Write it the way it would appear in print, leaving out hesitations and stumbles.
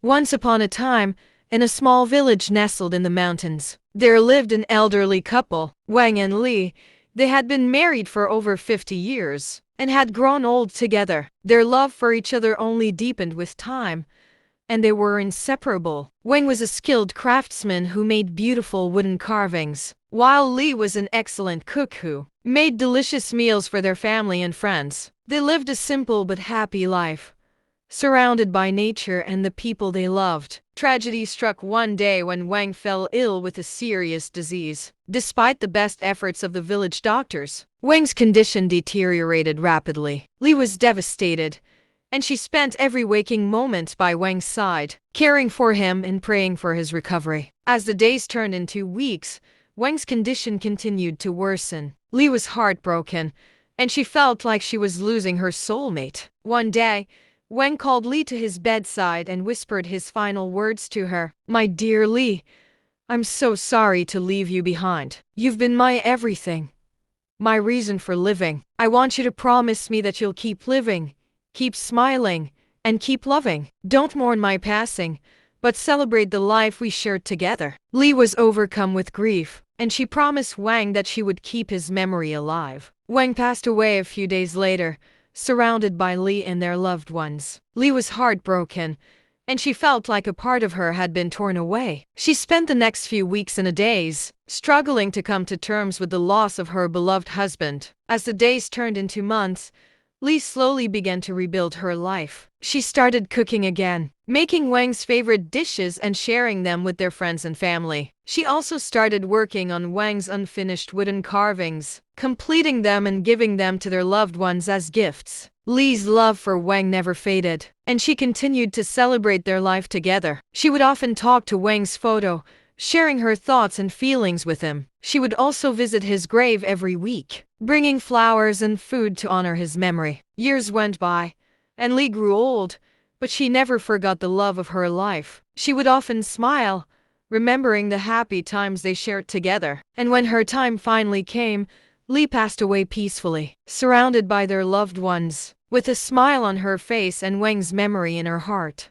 Once upon a time, in a small village nestled in the mountains, there lived an elderly couple, Wang and Li. They had been married for over 50 years and had grown old together. Their love for each other only deepened with time, and they were inseparable. Wang was a skilled craftsman who made beautiful wooden carvings, while Li was an excellent cook who made delicious meals for their family and friends. They lived a simple but happy life, surrounded by nature and the people they loved. Tragedy struck one day when Wang fell ill with a serious disease. Despite the best efforts of the village doctors, Wang's condition deteriorated rapidly. Li was devastated, and she spent every waking moment by Wang's side, caring for him and praying for his recovery. As the days turned into weeks, Wang's condition continued to worsen. Li was heartbroken, and she felt like she was losing her soulmate. One day, Wang called Li to his bedside and whispered his final words to her. "My dear Li, I'm so sorry to leave you behind. You've been my everything, my reason for living. I want you to promise me that you'll keep living, keep smiling, and keep loving. Don't mourn my passing, but celebrate the life we shared together." Li was overcome with grief, and she promised Wang that she would keep his memory alive. Wang passed away a few days later, surrounded by Li and their loved ones. Li was heartbroken, and she felt like a part of her had been torn away. She spent the next few weeks and days struggling to come to terms with the loss of her beloved husband. As the days turned into months, Li slowly began to rebuild her life. She started cooking again, making Wang's favorite dishes and sharing them with their friends and family. She also started working on Wang's unfinished wooden carvings, completing them and giving them to their loved ones as gifts. Li's love for Wang never faded, and she continued to celebrate their life together. She would often talk to Wang's photo, sharing her thoughts and feelings with him. She would also visit his grave every week, bringing flowers and food to honor his memory. Years went by, and Li grew old, but she never forgot the love of her life. She would often smile, remembering the happy times they shared together. And when her time finally came, Li passed away peacefully, surrounded by their loved ones, with a smile on her face and Wang's memory in her heart.